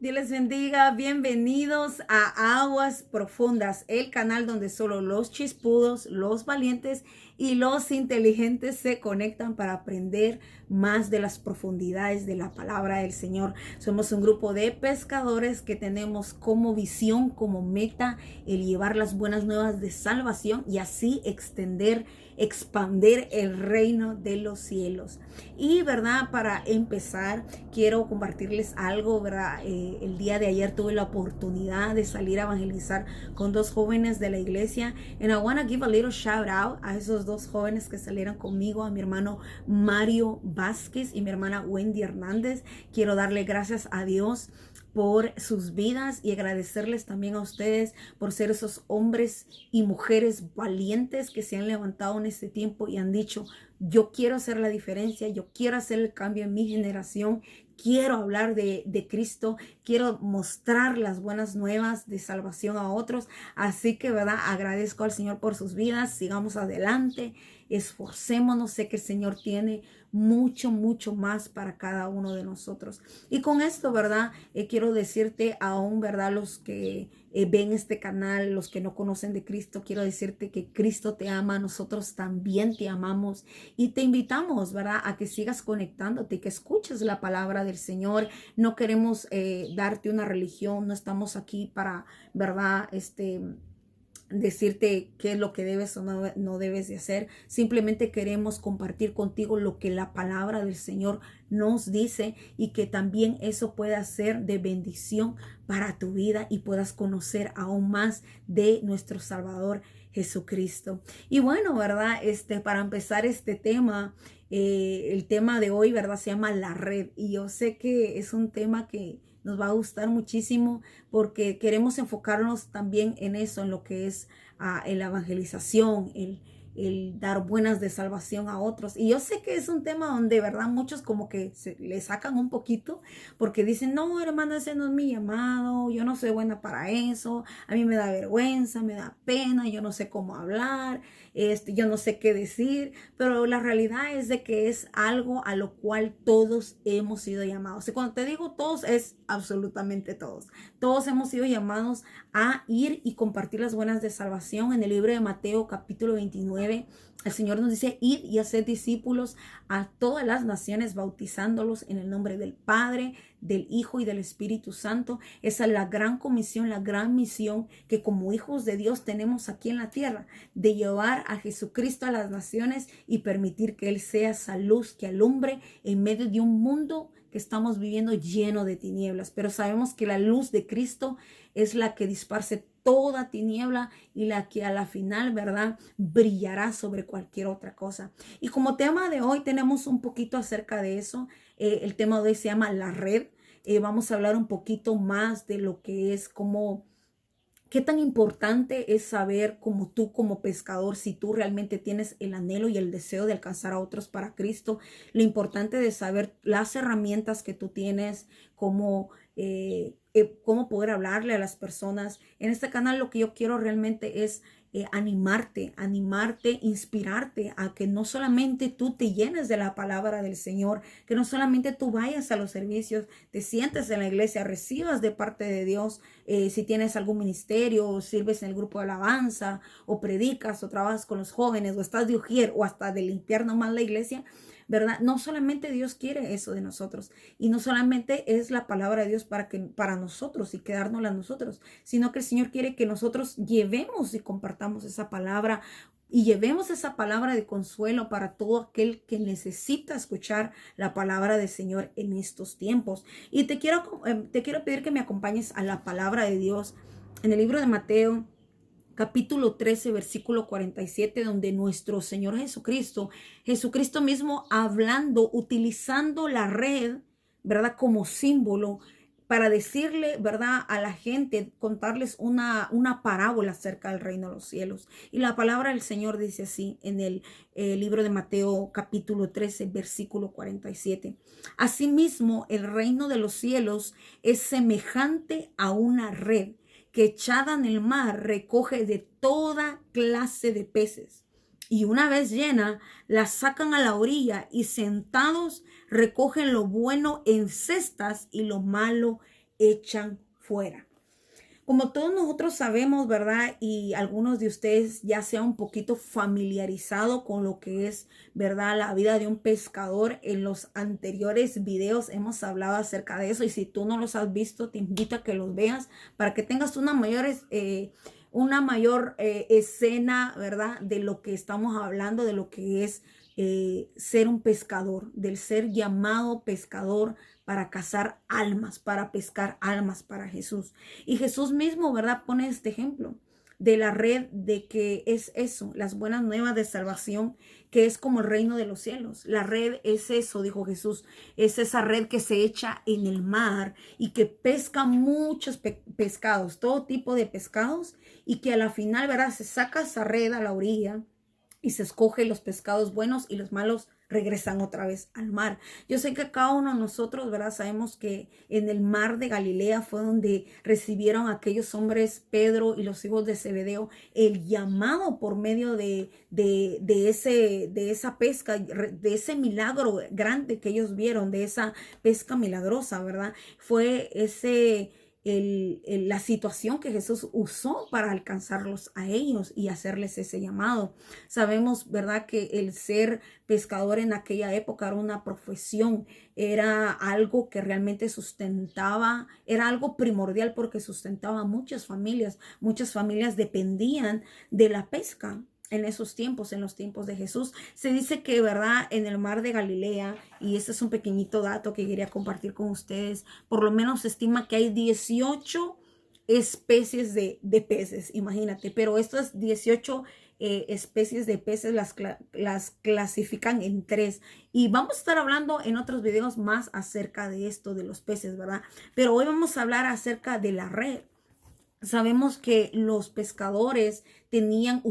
Dios les bendiga, bienvenidos a Aguas Profundas, el canal donde solo los chispudos, los valientes y los inteligentes se conectan para aprender más de las profundidades de la palabra del Señor. Somos un grupo de pescadores que tenemos como visión, como meta, el llevar las buenas nuevas de salvación y así expandir el reino de los cielos. Y verdad, para empezar, quiero compartirles algo, verdad. El día de ayer tuve la oportunidad de salir a evangelizar con dos jóvenes de la iglesia. And I want to give a little shout out a esos dos jóvenes que salieron conmigo, a mi hermano Mario Vázquez y mi hermana Wendy Hernández. Quiero darle gracias a Dios por sus vidas y agradecerles también a ustedes por ser esos hombres y mujeres valientes que se han levantado en este tiempo y han dicho: yo quiero hacer la diferencia, yo quiero hacer el cambio en mi generación, quiero hablar de Cristo, quiero mostrar las buenas nuevas de salvación a otros. Así que, verdad, agradezco al Señor por sus vidas. Sigamos adelante, esforcémonos. Sé que el Señor tiene mucho más para cada uno de nosotros. Y con esto, verdad, quiero decirte aún, verdad, los que ven este canal, los que no conocen de Cristo, quiero decirte que Cristo te ama, nosotros también te amamos y te invitamos, verdad, a que sigas conectándote y que escuches la palabra del Señor. No queremos darte una religión, no estamos aquí para, verdad, decirte qué es lo que debes o no debes de hacer. Simplemente queremos compartir contigo lo que la palabra del Señor nos dice y que también eso pueda ser de bendición para tu vida y puedas conocer aún más de nuestro Salvador Jesucristo. Y bueno, verdad, para empezar este tema, el tema de hoy, verdad, se llama la red. Y yo sé que es un tema que nos va a gustar muchísimo porque queremos enfocarnos también en eso, en lo que es en la evangelización, el dar buenas de salvación a otros. Y yo sé que es un tema donde, verdad, muchos como que se le sacan un poquito porque dicen: no, hermana, ese no es mi llamado, yo no soy buena para eso, a mí me da vergüenza, me da pena, yo no sé cómo hablar, yo no sé qué decir. Pero la realidad es de que es algo a lo cual todos hemos sido llamados. Y cuando te digo todos, es absolutamente todos. Todos hemos sido llamados a ir y compartir las buenas de salvación. En el libro de Mateo capítulo 29, el Señor nos dice: id y haced discípulos a todas las naciones, bautizándolos en el nombre del Padre, del Hijo y del Espíritu Santo. Esa es la gran comisión, la gran misión que como hijos de Dios tenemos aquí en la tierra, de llevar a Jesucristo a las naciones y permitir que Él sea esa luz que alumbre en medio de un mundo que estamos viviendo lleno de tinieblas. Pero sabemos que la luz de Cristo es la que disparce toda tiniebla y la que a la final, verdad, brillará sobre cualquier otra cosa. Y como tema de hoy tenemos un poquito acerca de eso. El tema de hoy se llama la red. Vamos a hablar un poquito más de lo que es qué tan importante es saber, como tú como pescador, si tú realmente tienes el anhelo y el deseo de alcanzar a otros para Cristo. Lo importante de saber las herramientas que tú tienes, cómo poder hablarle a las personas. En este canal lo que yo quiero realmente es animarte, inspirarte a que no solamente tú te llenes de la palabra del Señor, que no solamente tú vayas a los servicios, te sientes en la iglesia, recibas de parte de Dios, si tienes algún ministerio, o sirves en el grupo de alabanza, o predicas, o trabajas con los jóvenes, o estás de ujier, o hasta de limpiar nomás la iglesia, ¿verdad? No solamente Dios quiere eso de nosotros, y no solamente es la palabra de Dios para nosotros y quedárnosla a nosotros, sino que el Señor quiere que nosotros llevemos y compartamos esa palabra y llevemos esa palabra de consuelo para todo aquel que necesita escuchar la palabra del Señor en estos tiempos. Y te quiero pedir que me acompañes a la palabra de Dios en el libro de Mateo capítulo 13, versículo 47, donde nuestro Señor Jesucristo mismo hablando, utilizando la red, ¿verdad?, como símbolo para decirle, ¿verdad?, a la gente, contarles una parábola acerca del reino de los cielos. Y la palabra del Señor dice así en el libro de Mateo capítulo 13, versículo 47. Asimismo, el reino de los cielos es semejante a una red que echada en el mar recoge de toda clase de peces. Y una vez llena, la sacan a la orilla y sentados recogen lo bueno en cestas y lo malo echan fuera. Como todos nosotros sabemos, ¿verdad? Y algunos de ustedes ya se han un poquito familiarizado con lo que es, ¿verdad? La vida de un pescador. En los anteriores videos hemos hablado acerca de eso. Y si tú no los has visto, te invito a que los veas para que tengas una mayor escena, ¿verdad? De lo que estamos hablando, de lo que es ser un pescador, del ser llamado pescador para cazar almas, para pescar almas para Jesús. Y Jesús mismo, ¿verdad? Pone este ejemplo de la red, de que es eso, las buenas nuevas de salvación, que es como el reino de los cielos. La red es eso, dijo Jesús, es esa red que se echa en el mar y que pesca muchos pescados, todo tipo de pescados, y que a la final, ¿verdad? Se saca esa red a la orilla y se escoge los pescados buenos y los malos regresan otra vez al mar. Yo sé que cada uno de nosotros, ¿verdad? Sabemos que en el mar de Galilea fue donde recibieron aquellos hombres, Pedro y los hijos de Zebedeo, el llamado por medio de esa pesca, de ese milagro grande que ellos vieron, de esa pesca milagrosa, ¿verdad? Fue la situación que Jesús usó para alcanzarlos a ellos y hacerles ese llamado. Sabemos, ¿verdad?, que el ser pescador en aquella época era una profesión, era algo que realmente sustentaba, era algo primordial porque sustentaba a muchas familias dependían de la pesca. En esos tiempos, en los tiempos de Jesús, se dice que, ¿verdad?, en el mar de Galilea, y este es un pequeñito dato que quería compartir con ustedes, por lo menos se estima que hay 18 especies de peces, imagínate, pero estas 18 especies de peces las clasifican en 3, y vamos a estar hablando en otros videos más acerca de esto, de los peces, ¿verdad? Pero hoy vamos a hablar acerca de la red. Sabemos que los pescadores tenían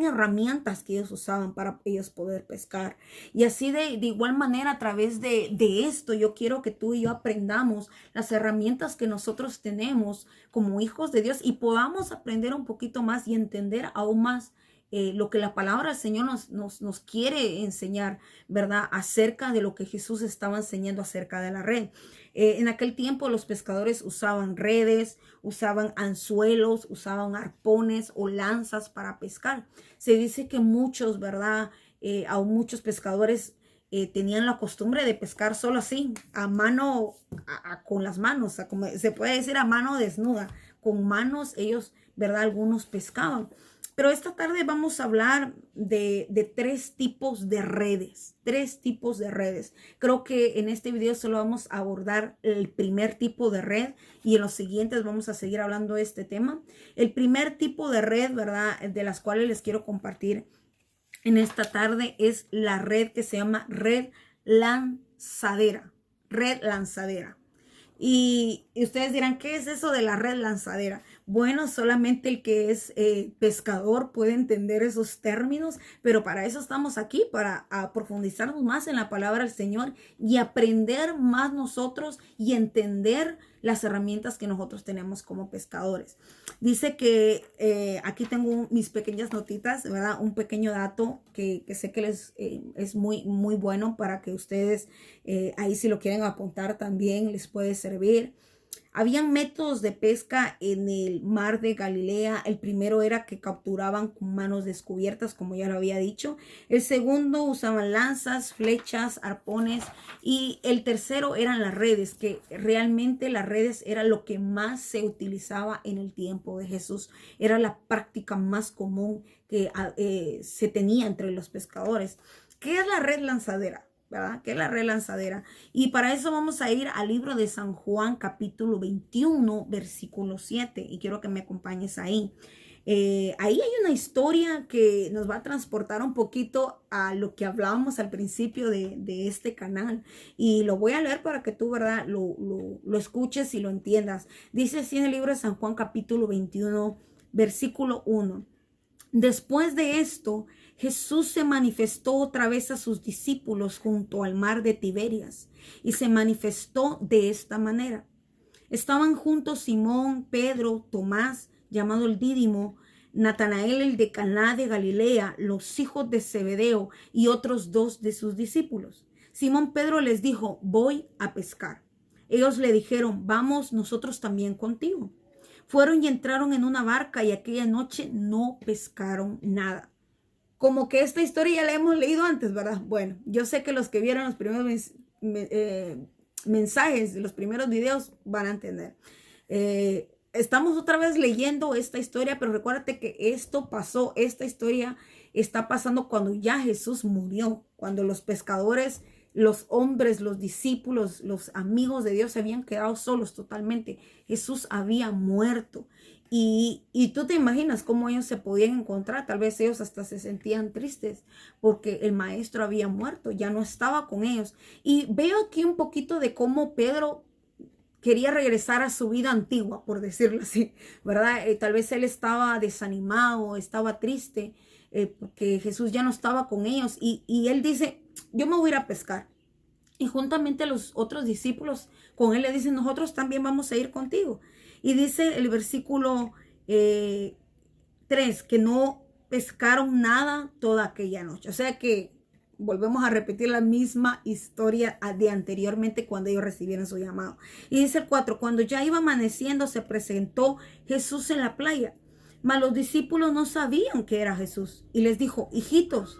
herramientas que ellos usaban para ellos poder pescar. Y así de igual manera, a través de esto, yo quiero que tú y yo aprendamos las herramientas que nosotros tenemos como hijos de Dios y podamos aprender un poquito más y entender aún más lo que la palabra del Señor nos quiere enseñar, ¿verdad? Acerca de lo que Jesús estaba enseñando acerca de la red. En aquel tiempo los pescadores usaban redes, usaban anzuelos, usaban arpones o lanzas para pescar. Se dice que muchos, ¿verdad? Aún muchos pescadores tenían la costumbre de pescar solo así, a mano, con las manos, como se puede decir, a mano desnuda. Con manos ellos, ¿verdad? Algunos pescaban. Pero esta tarde vamos a hablar de 3 tipos de redes. 3 tipos de redes. Creo que en este video solo vamos a abordar el primer tipo de red y en los siguientes vamos a seguir hablando de este tema. El primer tipo de red, ¿verdad?, de las cuales les quiero compartir en esta tarde es la red que se llama red lanzadera. Red lanzadera. Y ustedes dirán, ¿qué es eso de la red lanzadera? Bueno, solamente el que es pescador puede entender esos términos, pero para eso estamos aquí, para profundizarnos más en la palabra del Señor y aprender más nosotros y entender las herramientas que nosotros tenemos como pescadores. Dice que aquí tengo mis pequeñas notitas, ¿verdad? Un pequeño dato que sé que les es muy, muy bueno para que ustedes ahí, si lo quieren apuntar, también les puede servir. Habían métodos de pesca en el mar de Galilea. El primero era que capturaban con manos descubiertas, como ya lo había dicho. El segundo usaban lanzas, flechas, arpones. Y el tercero eran las redes, que realmente las redes era lo que más se utilizaba en el tiempo de Jesús. Era la práctica más común que se tenía entre los pescadores. ¿Qué es la red lanzadera? ¿Verdad? Que es la red lanzadera. Y para eso vamos a ir al libro de San Juan, capítulo 21, versículo 7. Y quiero que me acompañes ahí. Ahí hay una historia que nos va a transportar un poquito a lo que hablábamos al principio de este canal. Y lo voy a leer para que tú, ¿verdad?, lo escuches y lo entiendas. Dice así en el libro de San Juan, capítulo 21, versículo 1. Después de esto, Jesús se manifestó otra vez a sus discípulos junto al mar de Tiberias y se manifestó de esta manera. Estaban juntos Simón, Pedro, Tomás, llamado el Dídimo, Natanael el de Caná de Galilea, los hijos de Zebedeo y otros 2 de sus discípulos. Simón Pedro les dijo, voy a pescar. Ellos le dijeron, vamos nosotros también contigo. Fueron y entraron en una barca y aquella noche no pescaron nada. Como que esta historia ya la hemos leído antes, ¿verdad? Bueno, yo sé que los que vieron los primeros mensajes, los primeros videos van a entender. Estamos otra vez leyendo esta historia, pero recuérdate que esto pasó, esta historia está pasando cuando ya Jesús murió, cuando los pescadores, los hombres, los discípulos, los amigos de Dios se habían quedado solos totalmente. Jesús había muerto. Y tú te imaginas cómo ellos se podían encontrar. Tal vez ellos hasta se sentían tristes porque el maestro había muerto, ya no estaba con ellos. Y veo aquí un poquito de cómo Pedro quería regresar a su vida antigua, por decirlo así, ¿verdad? Tal vez él estaba desanimado, estaba triste, porque Jesús ya no estaba con ellos. Y él dice, yo me voy a ir a pescar. Y juntamente los otros discípulos con él le dicen, nosotros también vamos a ir contigo. Y dice el versículo 3, que no pescaron nada toda aquella noche. O sea que volvemos a repetir la misma historia de anteriormente cuando ellos recibieron su llamado. Y dice el 4, cuando ya iba amaneciendo se presentó Jesús en la playa. Mas los discípulos no sabían que era Jesús. Y les dijo, hijitos,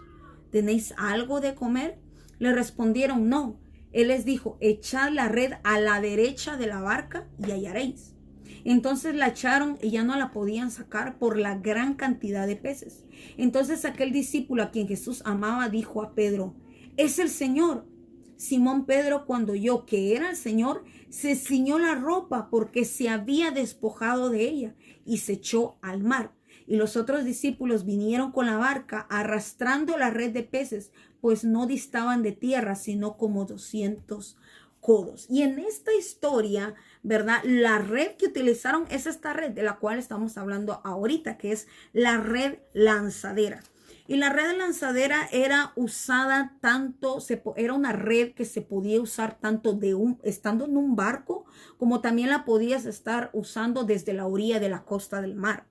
¿tenéis algo de comer? Le respondieron, no. Él les dijo, echad la red a la derecha de la barca y hallaréis. Entonces la echaron y ya no la podían sacar por la gran cantidad de peces. Entonces aquel discípulo a quien Jesús amaba dijo a Pedro, es el Señor. Simón Pedro, cuando oyó que era el Señor, se ciñó la ropa porque se había despojado de ella y se echó al mar. Y los otros discípulos vinieron con la barca arrastrando la red de peces, pues no distaban de tierra, sino como 200 codos. Y en esta historia, ¿verdad? La red que utilizaron es esta red de la cual estamos hablando ahorita, que es la red lanzadera. Y la red lanzadera era usada tanto, era una red que se podía usar tanto estando en un barco, como también la podías estar usando desde la orilla de la costa del mar.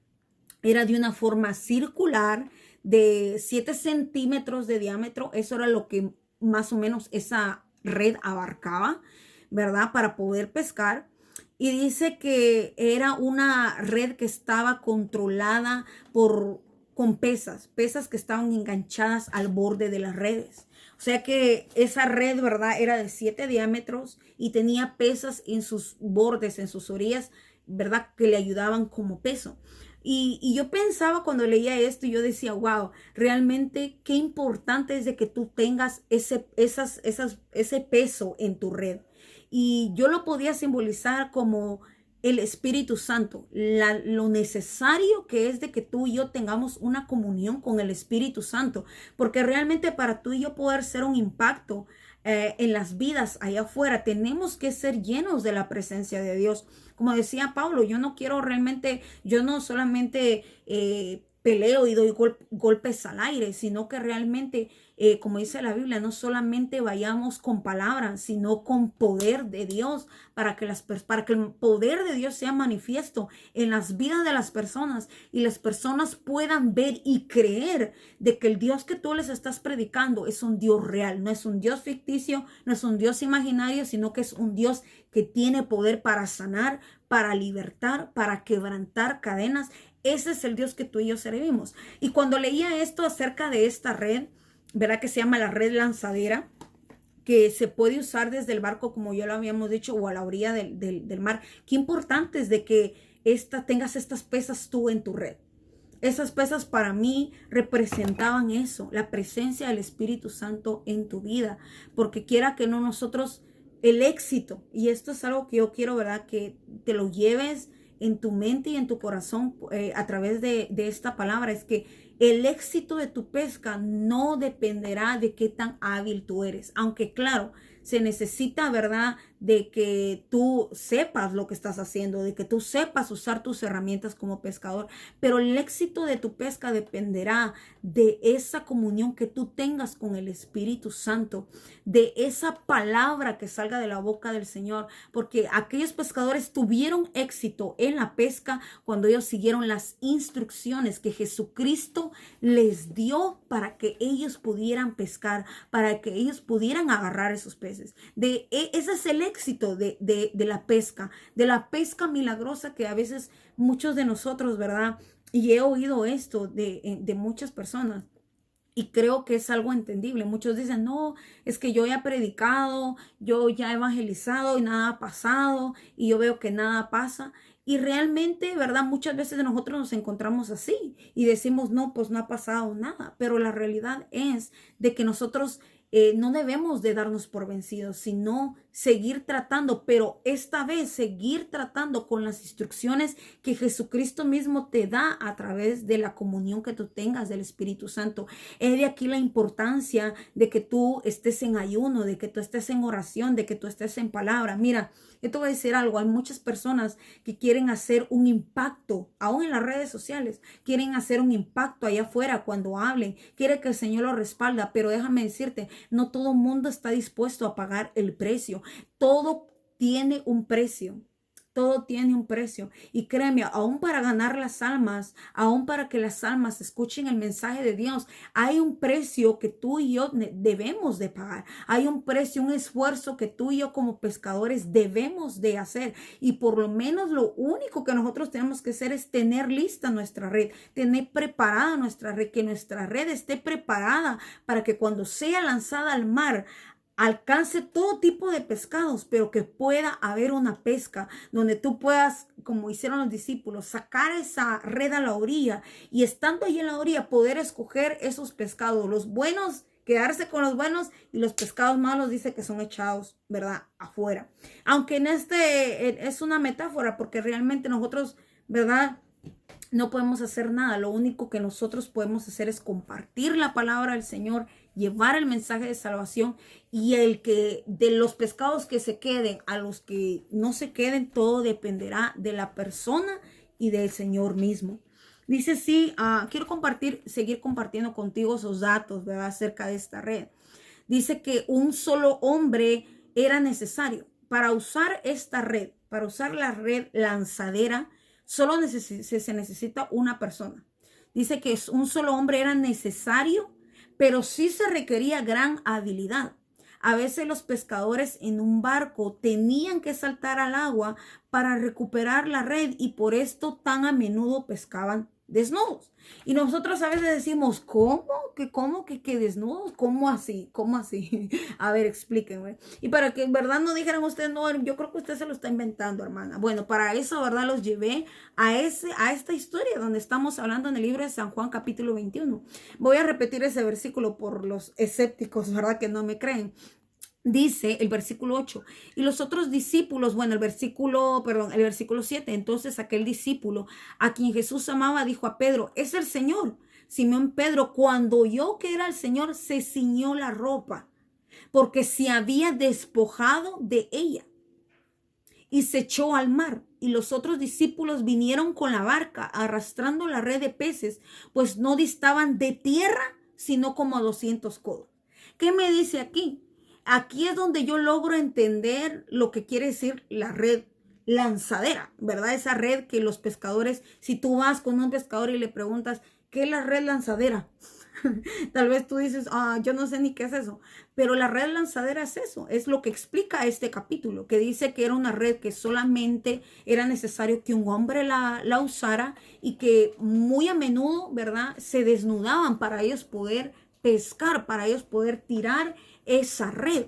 Era de una forma circular de 7 centímetros de diámetro. Eso era lo que más o menos esa red abarcaba, ¿verdad? Para poder pescar. Y dice que era una red que estaba controlada con pesas que estaban enganchadas al borde de las redes. O sea que esa red, ¿verdad? Era de 7 diámetros y tenía pesas en sus bordes, en sus orillas, ¿verdad? Que le ayudaban como peso. Y yo pensaba cuando leía esto, yo decía, wow, realmente qué importante es de que tú tengas ese peso en tu red. Y yo lo podía simbolizar como el Espíritu Santo, lo necesario que es de que tú y yo tengamos una comunión con el Espíritu Santo, porque realmente para tú y yo poder ser un impacto en las vidas allá afuera, tenemos que ser llenos de la presencia de Dios. Como decía Pablo, yo no solamente peleo y doy golpes al aire, sino que realmente, como dice la Biblia, no solamente vayamos con palabras, sino con poder de Dios, para que el poder de Dios sea manifiesto en las vidas de las personas y las personas puedan ver y creer de que el Dios que tú les estás predicando es un Dios real, no es un Dios ficticio, no es un Dios imaginario, sino que es un Dios que tiene poder para sanar, para libertar, para quebrantar cadenas. Ese es el Dios que tú y yo servimos. Y cuando leía esto acerca de esta red, ¿verdad? Que se llama la red lanzadera, que se puede usar desde el barco, como ya lo habíamos dicho, o a la orilla del mar. Qué importante es de que tengas estas pesas tú en tu red. Esas pesas para mí representaban eso, la presencia del Espíritu Santo en tu vida. Porque quiera que no nosotros, el éxito, y esto es algo que yo quiero, ¿verdad? Que te lo lleves en tu mente y en tu corazón a través de esta palabra, es que el éxito de tu pesca no dependerá de qué tan hábil tú eres. Aunque claro, se necesita, ¿verdad?, de que tú sepas lo que estás haciendo, de que tú sepas usar tus herramientas como pescador. Pero el éxito de tu pesca dependerá de esa comunión que tú tengas con el Espíritu Santo, de esa palabra que salga de la boca del Señor. Porque aquellos pescadores tuvieron éxito en la pesca cuando ellos siguieron las instrucciones que Jesucristo les dio para que ellos pudieran pescar, para que ellos pudieran agarrar esos peces. veces. Ese es el éxito de la pesca milagrosa que a veces muchos de nosotros, ¿verdad? Y he oído esto de muchas personas. Y creo que es algo entendible. Muchos dicen, no, es que yo ya he predicado, yo ya he evangelizado y nada ha pasado y yo veo que nada pasa. Y realmente, ¿verdad? Muchas veces nosotros nos encontramos así y decimos, no, pues no ha pasado nada. Pero la realidad es de que nosotros no debemos de darnos por vencidos, sino seguir tratando, pero esta vez seguir tratando con las instrucciones que Jesucristo mismo te da a través de la comunión que tú tengas del Espíritu Santo. Es de aquí la importancia de que tú estés en ayuno, de que tú estés en oración, de que tú estés en palabra. Mira, yo te voy a decir algo, hay muchas personas que quieren hacer un impacto, aún en las redes sociales, quieren hacer un impacto allá afuera cuando hablen, quieren que el Señor lo respalda, pero déjame decirte, no todo el mundo está dispuesto a pagar el precio. Todo tiene un precio. Todo tiene un precio. Y créeme, aún para ganar las almas, aún para que las almas escuchen el mensaje de Dios, hay un precio que tú y yo debemos de pagar. Hay un precio, un esfuerzo que tú y yo como pescadores debemos de hacer. Y por lo menos lo único que nosotros tenemos que hacer es tener lista nuestra red, tener preparada nuestra red, que nuestra red esté preparada para que cuando sea lanzada al mar, alcance todo tipo de pescados, pero que pueda haber una pesca donde tú puedas, como hicieron los discípulos, sacar esa red a la orilla y estando ahí en la orilla poder escoger esos pescados, los buenos, quedarse con los buenos y los pescados malos dice que son echados, ¿verdad? Afuera. Aunque en es una metáfora porque realmente nosotros, ¿verdad? No podemos hacer nada. Lo único que nosotros podemos hacer es compartir la palabra del Señor, llevar el mensaje de salvación y el que de los pescados que se queden a los que no se queden, todo dependerá de la persona y del Señor mismo. Dice, sí, quiero seguir compartiendo contigo esos datos, ¿verdad? Acerca de esta red. Dice que un solo hombre era necesario para usar esta red, para usar la red lanzadera. Solo se necesita una persona. Dice que un solo hombre era necesario, pero sí se requería gran habilidad. A veces los pescadores en un barco tenían que saltar al agua para recuperar la red y por esto tan a menudo pescaban desnudos. Y nosotros a veces decimos, ¿cómo? ¿Que desnudos? ¿Cómo así? ¿Cómo así? A ver, explíquenme. Y para que en verdad no dijeran ustedes, no, yo creo que usted se lo está inventando, hermana. Bueno, para eso, ¿verdad? Los llevé a esta historia donde estamos hablando en el libro de San Juan, capítulo 21. Voy a repetir ese versículo por los escépticos, ¿verdad? Que no me creen. Dice el versículo 8, y los otros discípulos, bueno, el versículo 7, entonces aquel discípulo a quien Jesús amaba dijo a Pedro, es el Señor. Simón Pedro, cuando oyó que era el Señor, se ciñó la ropa, porque se había despojado de ella y se echó al mar. Y los otros discípulos vinieron con la barca, arrastrando la red de peces, pues no distaban de tierra, sino como a 200 codos. ¿Qué me dice aquí? Aquí es donde yo logro entender lo que quiere decir la red lanzadera, ¿verdad? Esa red que los pescadores, si tú vas con un pescador y le preguntas, ¿qué es la red lanzadera? Tal vez tú dices, yo no sé ni qué es eso, pero la red lanzadera es eso, es lo que explica este capítulo, que dice que era una red que solamente era necesario que un hombre la usara y que muy a menudo, ¿verdad? Se desnudaban para ellos poder pescar, para ellos poder tirar esa red.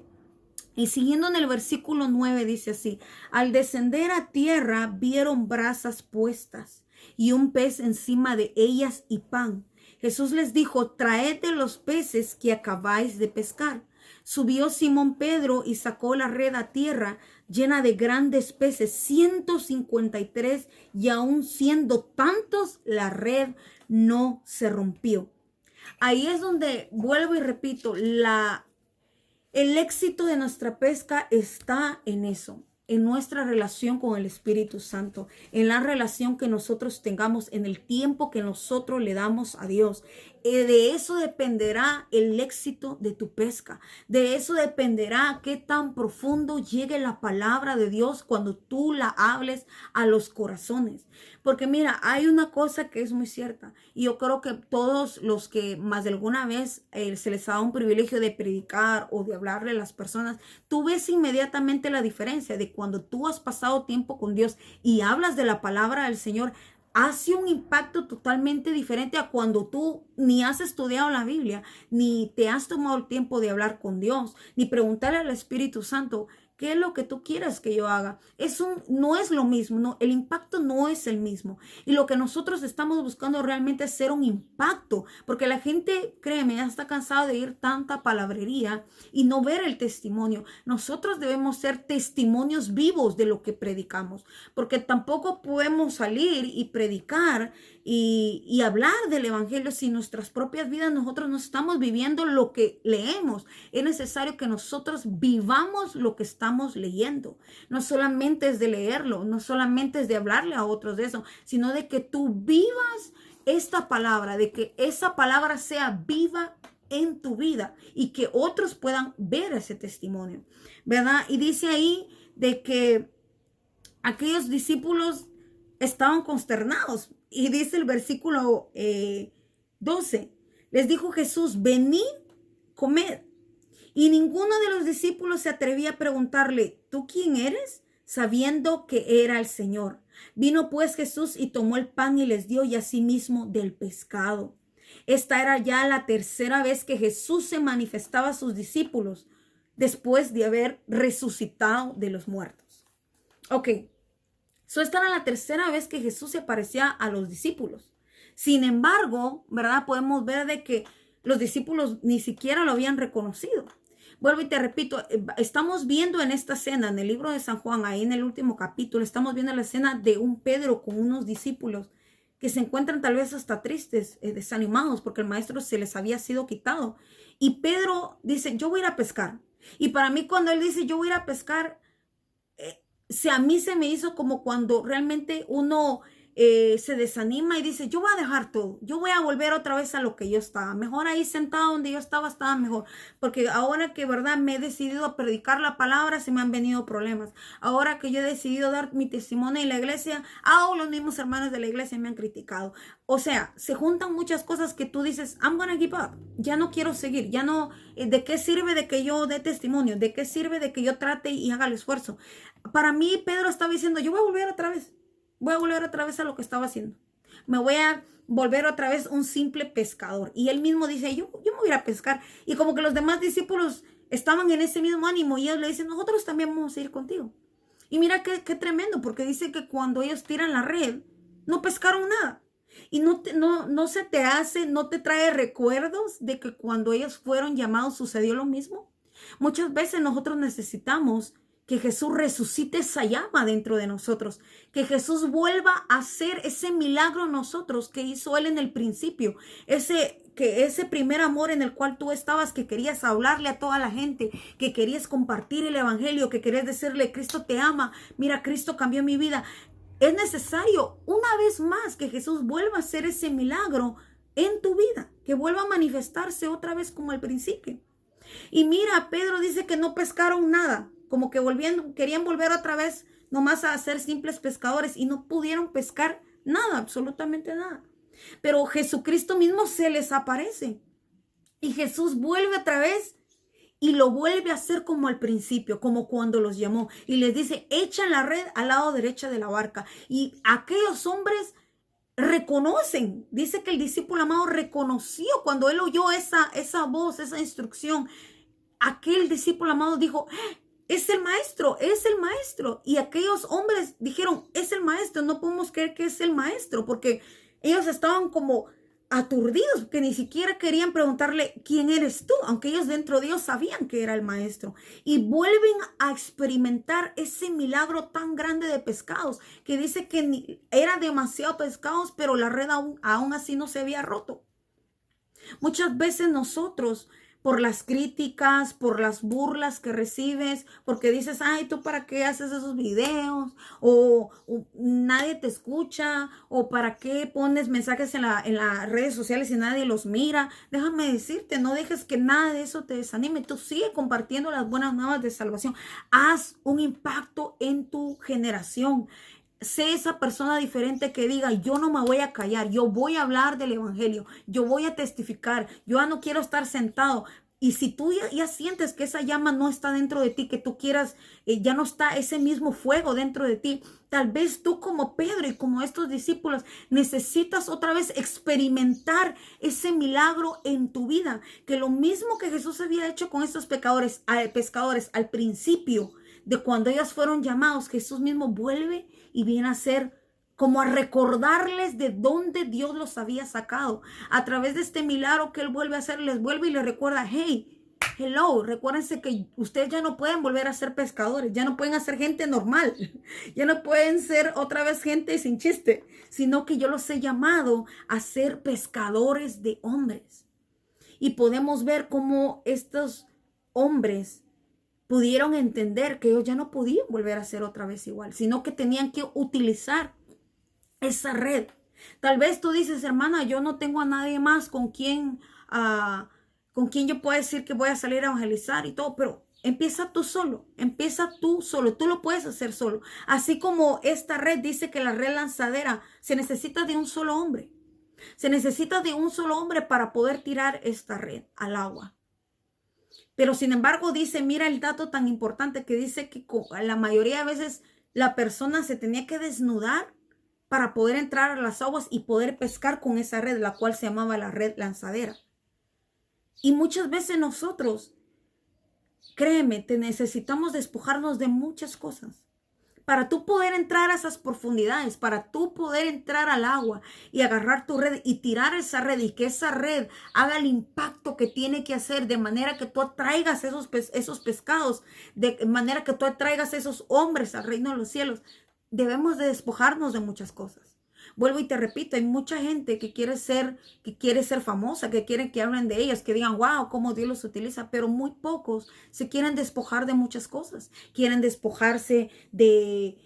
Y siguiendo en el versículo 9 dice así, al descender a tierra vieron brasas puestas y un pez encima de ellas y pan. Jesús les dijo, traed de los peces que acabáis de pescar. Subió Simón Pedro y sacó la red a tierra llena de grandes peces, 153, y aun siendo tantos, la red no se rompió. Ahí es donde, vuelvo y repito, el éxito de nuestra pesca está en eso, en nuestra relación con el Espíritu Santo, en la relación que nosotros tengamos, en el tiempo que nosotros le damos a Dios. de eso dependerá el éxito de tu pesca. De eso dependerá qué tan profundo llegue la palabra de Dios cuando tú la hables a los corazones. Porque mira, hay una cosa que es muy cierta. Y yo creo que todos los que más de alguna vez se les ha dado un privilegio de predicar o de hablarle a las personas, tú ves inmediatamente la diferencia de cuando tú has pasado tiempo con Dios y hablas de la palabra del Señor. Hace un impacto totalmente diferente a cuando tú ni has estudiado la Biblia, ni te has tomado el tiempo de hablar con Dios, ni preguntarle al Espíritu Santo, ¿qué es lo que tú quieres que yo haga? No es lo mismo, no, el impacto no es el mismo. Y lo que nosotros estamos buscando realmente es ser un impacto, porque la gente, créeme, ya está cansada de oír tanta palabrería y no ver el testimonio. Nosotros debemos ser testimonios vivos de lo que predicamos, porque tampoco podemos salir y predicar y hablar del evangelio si en nuestras propias vidas nosotros no estamos viviendo lo que leemos. Es necesario que nosotros vivamos lo que estamos leyendo. No solamente es de leerlo, no solamente es de hablarle a otros de eso, sino de que tú vivas esta palabra, de que esa palabra sea viva en tu vida y que otros puedan ver ese testimonio, ¿verdad? Y dice ahí de que aquellos discípulos estaban consternados. Y dice el versículo 12, les dijo Jesús, venid, comed. Y ninguno de los discípulos se atrevía a preguntarle, ¿tú quién eres? Sabiendo que era el Señor. Vino pues Jesús y tomó el pan y les dio, y asimismo del pescado. Esta era ya la tercera vez que Jesús se manifestaba a sus discípulos después de haber resucitado de los muertos. Ok. Esta era la tercera vez que Jesús se aparecía a los discípulos. Sin embargo, ¿verdad? Podemos ver de que los discípulos ni siquiera lo habían reconocido. Vuelvo y te repito, estamos viendo en esta escena, en el libro de San Juan, ahí en el último capítulo, estamos viendo la escena de un Pedro con unos discípulos que se encuentran tal vez hasta tristes, desanimados, porque el maestro se les había sido quitado. Y Pedro dice, yo voy a ir a pescar. Y para mí cuando él dice, yo voy a ir a pescar, a mí se me hizo como cuando realmente uno se desanima y dice, yo voy a dejar todo, yo voy a volver otra vez a lo que yo estaba, mejor ahí sentado donde yo estaba mejor, porque ahora que verdad me he decidido a predicar la palabra, se me han venido problemas, ahora que yo he decidido dar mi testimonio en la iglesia, los mismos hermanos de la iglesia me han criticado. O sea, se juntan muchas cosas que tú dices, I'm gonna give up, ya no quiero seguir, ya no, ¿de qué sirve de que yo dé testimonio? ¿De qué sirve de que yo trate y haga el esfuerzo? Para mí Pedro estaba diciendo, yo voy a volver otra vez. Voy a volver otra vez a lo que estaba haciendo. Me voy a volver otra vez un simple pescador. Y él mismo dice, yo me voy a ir a pescar. Y como que los demás discípulos estaban en ese mismo ánimo. Y ellos le dicen, nosotros también vamos a ir contigo. Y mira qué tremendo, porque dice que cuando ellos tiran la red, no pescaron nada. Y no se te hace, no te trae recuerdos de que cuando ellos fueron llamados sucedió lo mismo. Muchas veces nosotros necesitamos que Jesús resucite esa llama dentro de nosotros, que Jesús vuelva a hacer ese milagro en nosotros que hizo Él en el principio, ese primer amor en el cual tú estabas, que querías hablarle a toda la gente, que querías compartir el evangelio, que querías decirle, Cristo te ama, mira, Cristo cambió mi vida. Es necesario una vez más que Jesús vuelva a hacer ese milagro en tu vida, que vuelva a manifestarse otra vez como al principio. Y mira, Pedro dice que no pescaron nada, como que querían volver otra vez nomás a ser simples pescadores y no pudieron pescar nada, absolutamente nada. Pero Jesucristo mismo se les aparece y Jesús vuelve otra vez y lo vuelve a hacer como al principio, como cuando los llamó y les dice, echan la red al lado derecho de la barca. Y aquellos hombres reconocen, dice que el discípulo amado reconoció cuando él oyó esa voz, esa instrucción. Aquel discípulo amado dijo, es el maestro, es el maestro. Y aquellos hombres dijeron, es el maestro, no podemos creer que es el maestro, porque ellos estaban como aturdidos, que ni siquiera querían preguntarle, ¿quién eres tú? Aunque ellos dentro de ellos sabían que era el maestro. Y vuelven a experimentar ese milagro tan grande de pescados, que dice que era demasiado pescados, pero la red aún así no se había roto. Muchas veces nosotros por las críticas, por las burlas que recibes, porque dices, ay, ¿tú para qué haces esos videos? O nadie te escucha, o para qué pones mensajes en las redes sociales y nadie los mira. Déjame decirte, no dejes que nada de eso te desanime. Tú sigue compartiendo las buenas nuevas de salvación. Haz un impacto en tu generación. Sé esa persona diferente que diga, yo no me voy a callar, yo voy a hablar del evangelio, yo voy a testificar, yo ya no quiero estar sentado. Y si tú ya sientes que esa llama no está dentro de ti, que tú quieras, ya no está ese mismo fuego dentro de ti, tal vez tú como Pedro y como estos discípulos necesitas otra vez experimentar ese milagro en tu vida, que lo mismo que Jesús había hecho con estos pescadores al principio de cuando ellos fueron llamados, Jesús mismo vuelve y viene a ser como a recordarles de dónde Dios los había sacado. A través de este milagro que Él vuelve a hacer, les vuelve y les recuerda, hey, hello, recuérdense que ustedes ya no pueden volver a ser pescadores, ya no pueden hacer gente normal, ya no pueden ser otra vez gente sin chiste, sino que yo los he llamado a ser pescadores de hombres. Y podemos ver cómo estos hombres pudieron entender que ellos ya no podían volver a ser otra vez igual, sino que tenían que utilizar esa red. Tal vez tú dices, hermana, yo no tengo a nadie más con quien yo pueda decir que voy a salir a evangelizar y todo, pero empieza tú solo, tú lo puedes hacer solo. Así como esta red dice que la red lanzadera se necesita de un solo hombre. Se necesita de un solo hombre para poder tirar esta red al agua. Pero sin embargo dice, mira el dato tan importante que dice que la mayoría de veces la persona se tenía que desnudar para poder entrar a las aguas y poder pescar con esa red, la cual se llamaba la red lanzadera. Y muchas veces nosotros, créeme, necesitamos despojarnos de muchas cosas. Para tú poder entrar a esas profundidades, para tú poder entrar al agua y agarrar tu red y tirar esa red y que esa red haga el impacto que tiene que hacer de manera que tú atraigas esos pescados, de manera que tú atraigas esos hombres al reino de los cielos, debemos de despojarnos de muchas cosas. Vuelvo y te repito, hay mucha gente que quiere ser famosa, que quieren que hablen de ellas, que digan, wow, cómo Dios los utiliza, pero muy pocos se quieren despojar de muchas cosas. Quieren despojarse de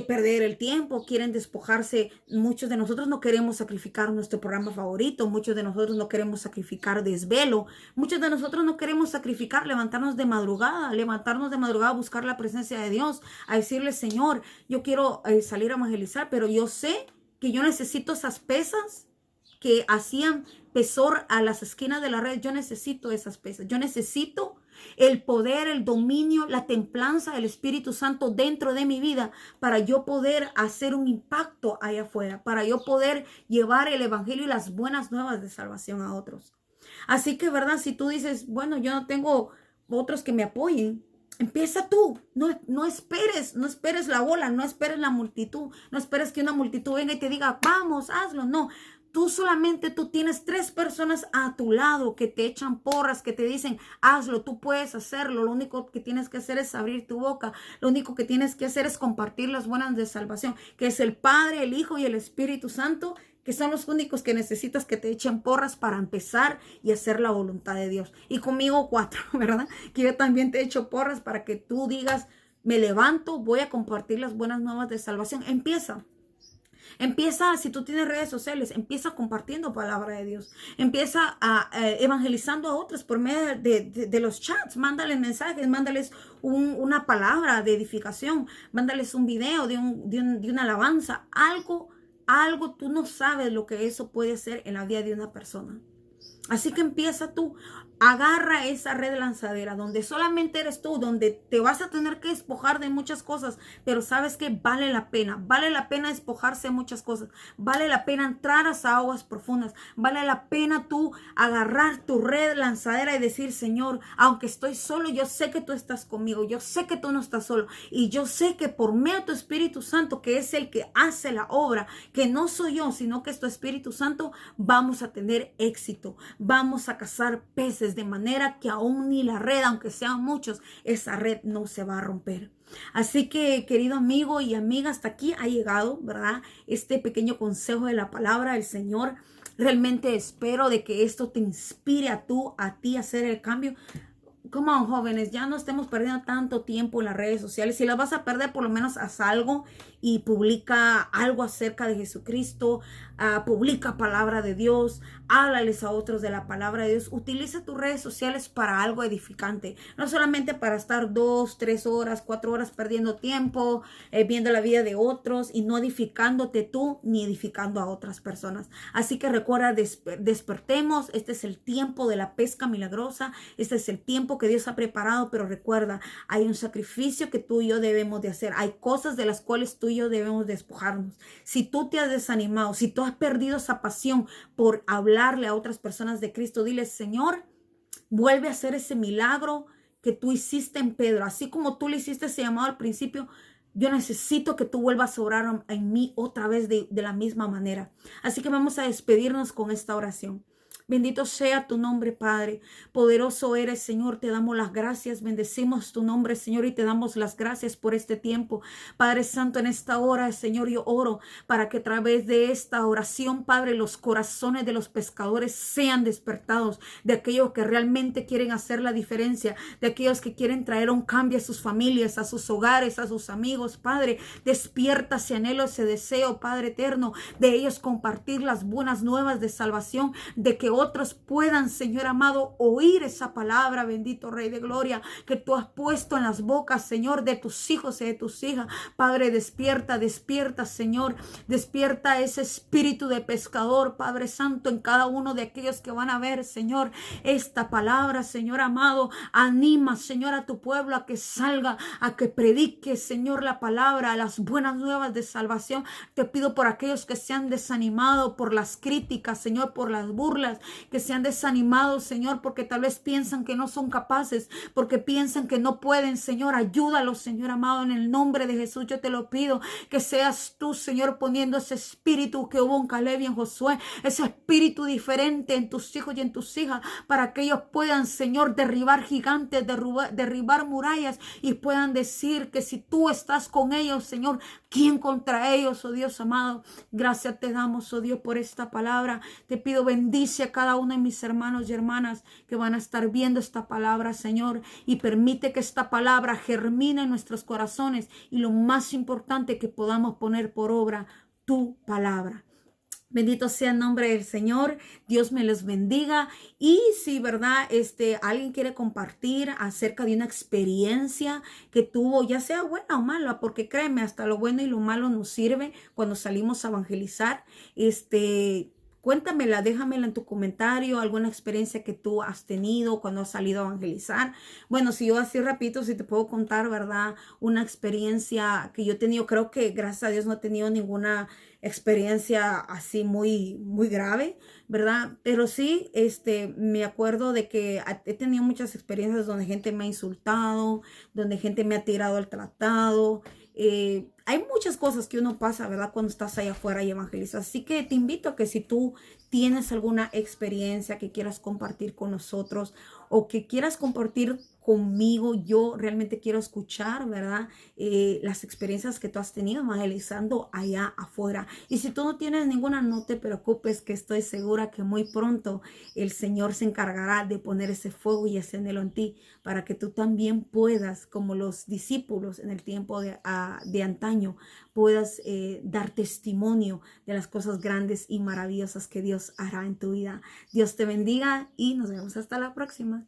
perder el tiempo, quieren despojarse. Muchos de nosotros no queremos sacrificar nuestro programa favorito, muchos de nosotros no queremos sacrificar desvelo, muchos de nosotros no queremos sacrificar levantarnos de madrugada a buscar la presencia de Dios, a decirle, Señor, yo quiero salir a evangelizar, pero yo sé que yo necesito esas pesas que hacían pesor a las esquinas de la red. Yo necesito esas pesas. Yo necesito el poder, el dominio, la templanza del Espíritu Santo dentro de mi vida para yo poder hacer un impacto allá afuera, para yo poder llevar el evangelio y las buenas nuevas de salvación a otros. Así que, ¿verdad? Si tú dices, bueno, yo no tengo otros que me apoyen, empieza tú, no esperes la ola, no esperes la multitud, no esperes que una multitud venga y te diga, vamos, hazlo, no. Tú tienes 3 personas a tu lado que te echan porras, que te dicen, hazlo, tú puedes hacerlo. Lo único que tienes que hacer es abrir tu boca. Lo único que tienes que hacer es compartir las buenas de salvación, que es el Padre, el Hijo y el Espíritu Santo, que son los únicos que necesitas que te echen porras para empezar y hacer la voluntad de Dios. Y conmigo 4, ¿verdad? Que yo también te echo porras para que tú digas, me levanto, voy a compartir las buenas nuevas de salvación. Empieza, si tú tienes redes sociales, empieza compartiendo palabra de Dios. Empieza evangelizando a otros por medio de los chats. Mándales mensajes, mándales una palabra de edificación, mándales un video de una alabanza, algo tú no sabes lo que eso puede ser en la vida de una persona. Así que empieza tú, agarra esa red lanzadera donde solamente eres tú, donde te vas a tener que despojar de muchas cosas, pero sabes que vale la pena despojarse de muchas cosas, vale la pena entrar a esas aguas profundas, vale la pena tú agarrar tu red lanzadera y decir, Señor, aunque estoy solo, yo sé que tú estás conmigo, yo sé que tú no estás solo y yo sé que por medio de tu Espíritu Santo, que es el que hace la obra, que no soy yo, sino que es tu Espíritu Santo, vamos a tener éxito, vamos a cazar peces de manera que aún ni la red, aunque sean muchos, esa red no se va a romper. Así que, querido amigo y amiga, hasta aquí ha llegado, ¿verdad? Este pequeño consejo de la palabra del Señor. Realmente espero de que esto te inspire a ti a hacer el cambio. Come on, jóvenes, ya no estemos perdiendo tanto tiempo en las redes sociales. Si las vas a perder, por lo menos haz algo y publica algo acerca de Jesucristo, publica palabra de Dios, háblales a otros de la palabra de Dios. Utiliza tus redes sociales para algo edificante, no solamente para estar 2, 3 horas, 4 horas perdiendo tiempo, viendo la vida de otros y no edificándote tú ni edificando a otras personas. Así que recuerda, despertemos. Este es el tiempo de la pesca milagrosa. Este es el tiempo que Dios ha preparado, pero recuerda, hay un sacrificio que tú y yo debemos de hacer. Hay cosas de las cuales tú y yo debemos despojarnos. Si tú te has desanimado, si tú has perdido esa pasión por hablarle a otras personas de Cristo, dile: Señor, vuelve a hacer ese milagro que tú hiciste en Pedro. Así como tú le hiciste ese llamado al principio, yo necesito que tú vuelvas a orar en mí otra vez de la misma manera. Así que vamos a despedirnos con esta oración. Bendito sea tu nombre, Padre. Poderoso eres, Señor. Te damos las gracias. Bendecimos tu nombre, Señor, y te damos las gracias por este tiempo. Padre Santo, en esta hora, Señor, yo oro para que a través de esta oración, Padre, los corazones de los pescadores sean despertados, de aquellos que realmente quieren hacer la diferencia, de aquellos que quieren traer un cambio a sus familias, a sus hogares, a sus amigos. Padre, despierta ese anhelo, ese deseo, Padre eterno, de ellos compartir las buenas nuevas de salvación, de que otros puedan, Señor amado, oír esa palabra, bendito Rey de Gloria, que tú has puesto en las bocas, Señor, de tus hijos y de tus hijas. Padre, despierta, despierta, Señor, despierta ese espíritu de pescador, Padre Santo, en cada uno de aquellos que van a ver, Señor, esta palabra, Señor amado. Anima, Señor, a tu pueblo a que salga, a que predique, Señor, la palabra, las buenas nuevas de salvación. Te pido por aquellos que se han desanimado por las críticas, Señor, por las burlas, que se han desanimado, Señor, porque tal vez piensan que no son capaces, porque piensan que no pueden. Señor, ayúdalos, Señor amado, en el nombre de Jesús. Yo te lo pido, que seas tú, Señor, poniendo ese espíritu que hubo en Caleb y en Josué, ese espíritu diferente en tus hijos y en tus hijas, para que ellos puedan, Señor, derribar gigantes, derribar murallas, y puedan decir que si tú estás con ellos, Señor, ¿quién contra ellos, oh Dios amado? Gracias te damos, oh Dios, por esta palabra. Te pido, bendice a cada uno de mis hermanos y hermanas que van a estar viendo esta palabra, Señor, y permite que esta palabra germine en nuestros corazones, y lo más importante, que podamos poner por obra tu palabra. Bendito sea el nombre del Señor. Dios me los bendiga. Y si, ¿verdad? Alguien quiere compartir acerca de una experiencia que tuvo, ya sea buena o mala, porque créeme, hasta lo bueno y lo malo nos sirve cuando salimos a evangelizar. Cuéntamela, déjamela en tu comentario, alguna experiencia que tú has tenido cuando has salido a evangelizar. Bueno, si yo así rapidito, si te puedo contar, ¿verdad? Una experiencia que yo he tenido, creo que gracias a Dios no he tenido ninguna experiencia así muy, muy grave, ¿verdad? Pero sí, me acuerdo de que he tenido muchas experiencias donde gente me ha insultado, donde gente me ha tirado el tratado. Hay muchas cosas que uno pasa, ¿verdad? Cuando estás allá afuera y evangelizas. Así que te invito a que si tú tienes alguna experiencia que quieras compartir con nosotros, o que quieras compartir conmigo, yo realmente quiero escuchar, ¿verdad? Las experiencias que tú has tenido evangelizando allá afuera. Y si tú no tienes ninguna, no te preocupes, que estoy segura que muy pronto el Señor se encargará de poner ese fuego y ese anhelo en ti, para que tú también puedas, como los discípulos en el tiempo de antaño, puedas dar testimonio de las cosas grandes y maravillosas que Dios hará en tu vida. Dios te bendiga y nos vemos hasta la próxima.